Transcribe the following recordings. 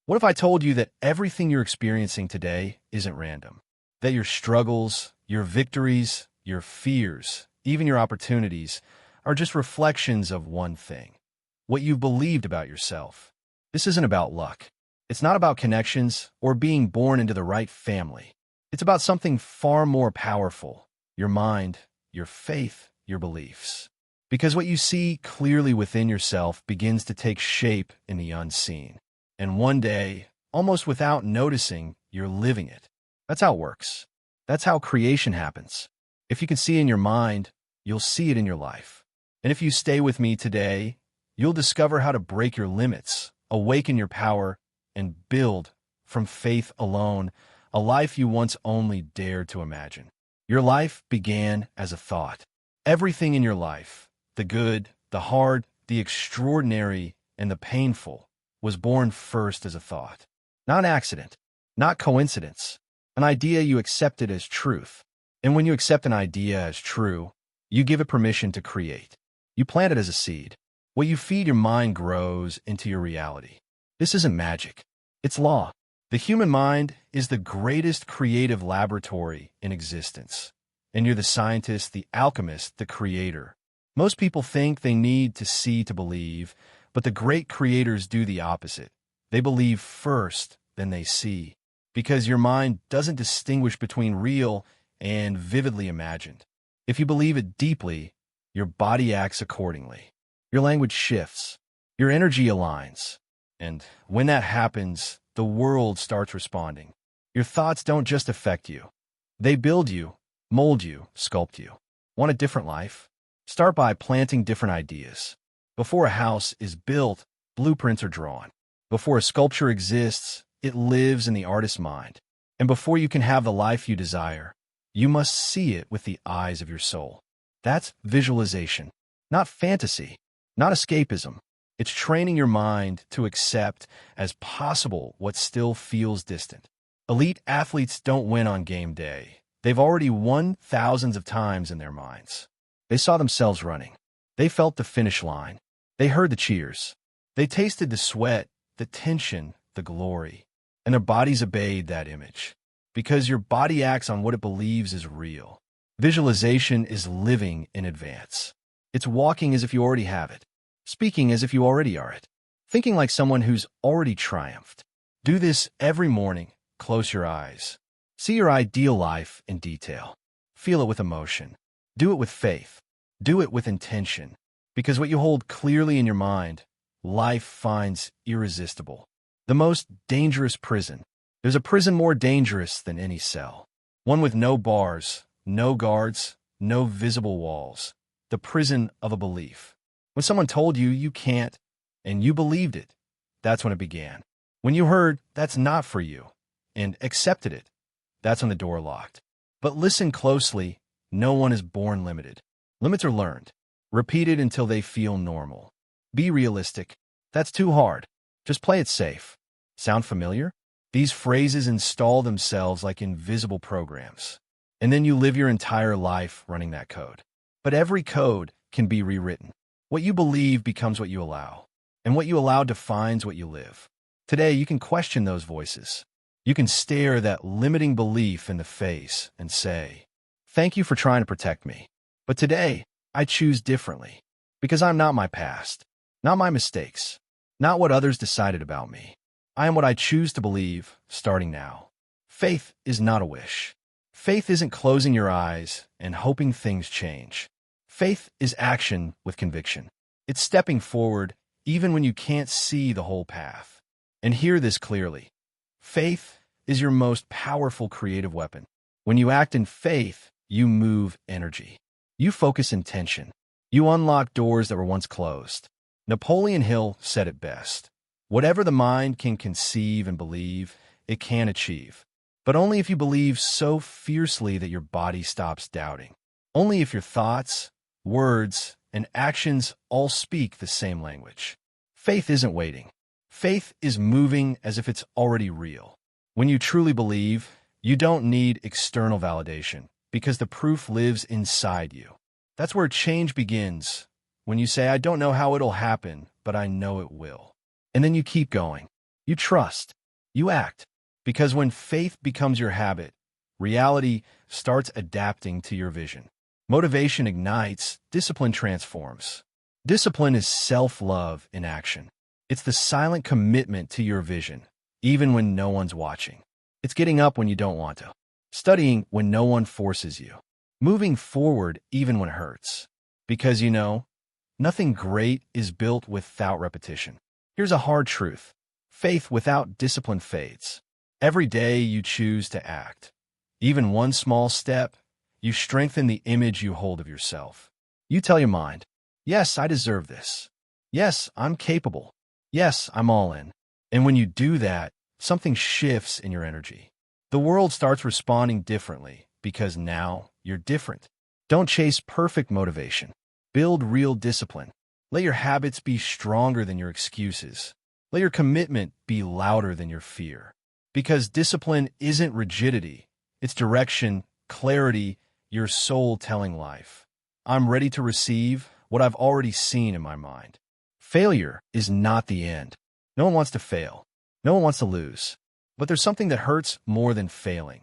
What if I told you that everything you're experiencing today isn't random? That your struggles, your victories, your fears, even your opportunities are just reflections of one thing: what you've believed about yourself. This isn't about luck. It's not about connections or being born into the right family. It's about something far more powerful: your mind, your faith, your beliefs. Because what you see clearly within yourself begins to take shape in the unseen. And one day, almost without noticing, you're living it. That's how it works. That's how creation happens. If you can see in your mind, you'll see it in your life. And if you stay with me today, you'll discover how to break your limits, awaken your power, and build, from faith alone, a life you once only dared to imagine. Your life began as a thought. Everything in your life, the good, the hard, the extraordinary, and the painful, was born first as a thought. Not an accident, not coincidence, an idea you accepted as truth. And when you accept an idea as true, you give it permission to create. You plant it as a seed. What you feed your mind grows into your reality. This isn't magic. It's law. The human mind is the greatest creative laboratory in existence. And you're the scientist, the alchemist, the creator. Most people think they need to see to believe, but the great creators do the opposite. They believe first, then they see. Because your mind doesn't distinguish between real and vividly imagined. If you believe it deeply, your body acts accordingly. Your language shifts. Your energy aligns. And when that happens, the world starts responding. Your thoughts don't just affect you. They build you, mold you, sculpt you. Want a different life? Start by planting different ideas. Before a house is built, blueprints are drawn. Before a sculpture exists, it lives in the artist's mind. And before you can have the life you desire, you must see it with the eyes of your soul. That's visualization, not fantasy, not escapism. It's training your mind to accept as possible what still feels distant. Elite athletes don't win on game day. They've already won thousands of times in their minds. They saw themselves running. They felt the finish line. They heard the cheers. They tasted the sweat, the tension, the glory. And their bodies obeyed that image. Because your body acts on what it believes is real. Visualization is living in advance. It's walking as if you already have it. Speaking as if you already are it. Thinking like someone who's already triumphed. Do this every morning. Close your eyes. See your ideal life in detail. Feel it with emotion. Do it with faith. Do it with intention. Because what you hold clearly in your mind, life finds irresistible. The most dangerous prison. There's a prison more dangerous than any cell. One with no bars, no guards, no visible walls. The prison of a belief. When someone told you you can't, and you believed it, that's when it began. When you heard that's not for you, and accepted it, that's when the door locked. But listen closely, no one is born limited. Limits are learned. Repeated until they feel normal. Be realistic. That's too hard. Just play it safe. Sound familiar? These phrases install themselves like invisible programs. And then you live your entire life running that code. But every code can be rewritten. What you believe becomes what you allow. And what you allow defines what you live. Today, you can question those voices. You can stare that limiting belief in the face and say, "Thank you for trying to protect me. But today, I choose differently. Because I'm not my past, not my mistakes, not what others decided about me. I am what I choose to believe, starting now." Faith is not a wish. Faith isn't closing your eyes and hoping things change. Faith is action with conviction. It's stepping forward even when you can't see the whole path. And hear this clearly. Faith is your most powerful creative weapon. When you act in faith, you move energy. You focus intention. You unlock doors that were once closed. Napoleon Hill said it best. Whatever the mind can conceive and believe, it can achieve. But only if you believe so fiercely that your body stops doubting. Only if your thoughts, words, and actions all speak the same language. Faith isn't waiting. Faith is moving as if it's already real. When you truly believe, you don't need external validation because the proof lives inside you. That's where change begins. When you say, "I don't know how it'll happen, but I know it will." And then you keep going. You trust. You act. Because when faith becomes your habit, reality starts adapting to your vision. Motivation ignites, discipline transforms. Discipline is self-love in action. It's the silent commitment to your vision, even when no one's watching. It's getting up when you don't want to. Studying when no one forces you. Moving forward even when it hurts. Because nothing great is built without repetition. Here's a hard truth. Faith without discipline fades. Every day you choose to act. Even one small step, you strengthen the image you hold of yourself. You tell your mind, yes, I deserve this. Yes, I'm capable. Yes, I'm all in. And when you do that, something shifts in your energy. The world starts responding differently because now you're different. Don't chase perfect motivation. Build real discipline. Let your habits be stronger than your excuses. Let your commitment be louder than your fear. Because discipline isn't rigidity. It's direction, clarity, your soul telling life. I'm ready to receive what I've already seen in my mind. Failure is not the end. No one wants to fail. No one wants to lose. But there's something that hurts more than failing.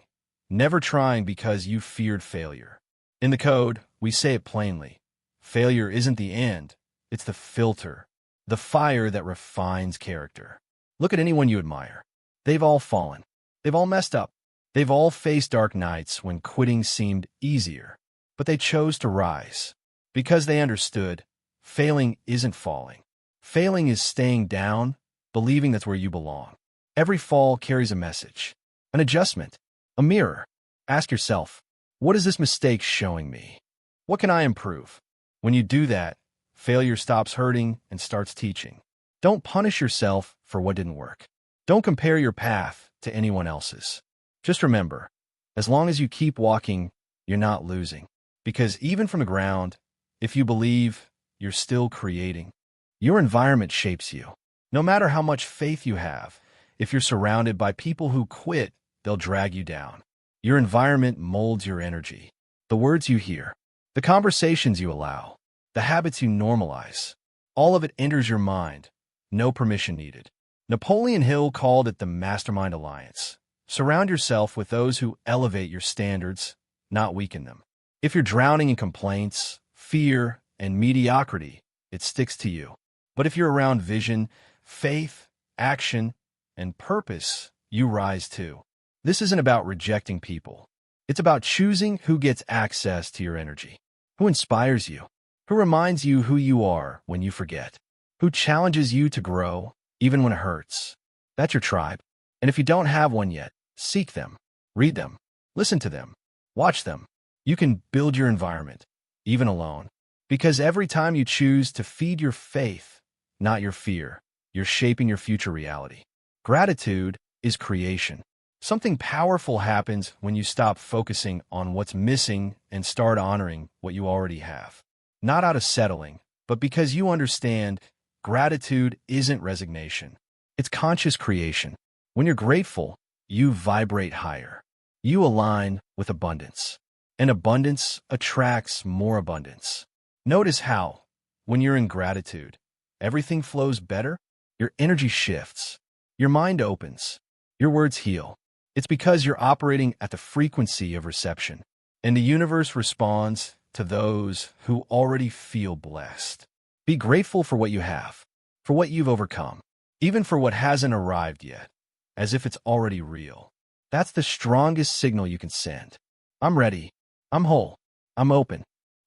Never trying because you feared failure. In the code, we say it plainly. Failure isn't the end. It's the filter. The fire that refines character. Look at anyone you admire. They've all fallen. They've all messed up. They've all faced dark nights when quitting seemed easier. But they chose to rise. Because they understood, failing isn't falling. Failing is staying down, believing that's where you belong. Every fall carries a message, an adjustment, a mirror. Ask yourself, what is this mistake showing me? What can I improve? When you do that, failure stops hurting and starts teaching. Don't punish yourself for what didn't work. Don't compare your path to anyone else's. Just remember, as long as you keep walking, you're not losing. Because even from the ground, if you believe, you're still creating. Your environment shapes you. No matter how much faith you have, if you're surrounded by people who quit, they'll drag you down. Your environment molds your energy. The words you hear, the conversations you allow, the habits you normalize, all of it enters your mind. No permission needed. Napoleon Hill called it the Mastermind Alliance. Surround yourself with those who elevate your standards, not weaken them. If you're drowning in complaints, fear, and mediocrity, it sticks to you. But if you're around vision, faith, action, and purpose, you rise too. This isn't about rejecting people. It's about choosing who gets access to your energy, who inspires you, who reminds you who you are when you forget, who challenges you to grow even when it hurts. That's your tribe. And if you don't have one yet, seek them, read them, listen to them, watch them. You can build your environment, even alone. Because every time you choose to feed your faith, not your fear, you're shaping your future reality. Gratitude is creation. Something powerful happens when you stop focusing on what's missing and start honoring what you already have. Not out of settling, but because you understand gratitude isn't resignation. It's conscious creation. When you're grateful, you vibrate higher. You align with abundance. And abundance attracts more abundance. Notice how, when you're in gratitude, everything flows better, your energy shifts, your mind opens, your words heal. It's because you're operating at the frequency of reception, and the universe responds to those who already feel blessed. Be grateful for what you have, for what you've overcome, even for what hasn't arrived yet, as if it's already real. That's the strongest signal you can send. I'm ready. I'm whole. I'm open.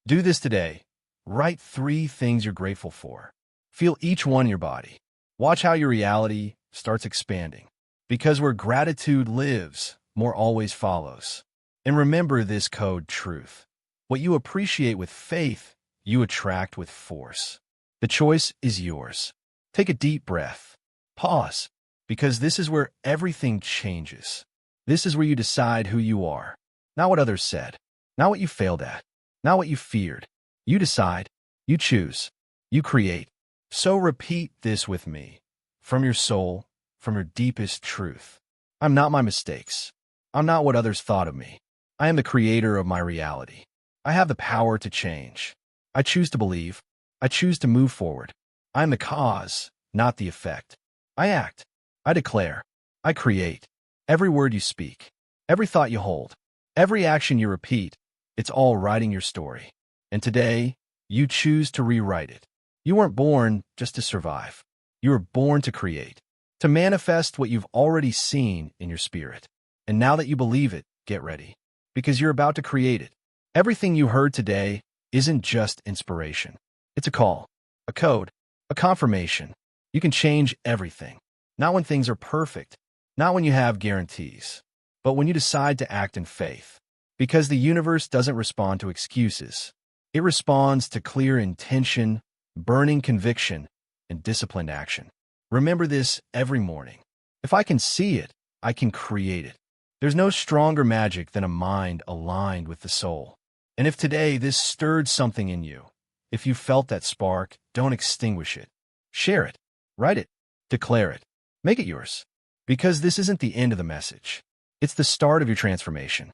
Do this today. Write 3 things you're grateful for. Feel each one in your body. Watch how your reality starts expanding. Because where gratitude lives, more always follows. And remember this code truth. What you appreciate with faith, you attract with force. The choice is yours. Take a deep breath. Pause. Because this is where everything changes. This is where you decide who you are. Not what others said. Not what you failed at. Not what you feared. You decide. You choose. You create. So repeat this with me. From your soul, from your deepest truth. I'm not my mistakes. I'm not what others thought of me. I am the creator of my reality. I have the power to change. I choose to believe. I choose to move forward. I am the cause, not the effect. I act. I declare, I create. Every word you speak, every thought you hold, every action you repeat, it's all writing your story. And today, you choose to rewrite it. You weren't born just to survive. You were born to create, to manifest what you've already seen in your spirit. And now that you believe it, get ready, because you're about to create it. Everything you heard today isn't just inspiration. It's a call, a code, a confirmation. You can change everything. Not when things are perfect, not when you have guarantees, but when you decide to act in faith. Because the universe doesn't respond to excuses. It responds to clear intention, burning conviction, and disciplined action. Remember this every morning. If I can see it, I can create it. There's no stronger magic than a mind aligned with the soul. And if today this stirred something in you, if you felt that spark, don't extinguish it. Share it. Write it. Declare it. Make it yours. Because this isn't the end of the message. It's the start of your transformation.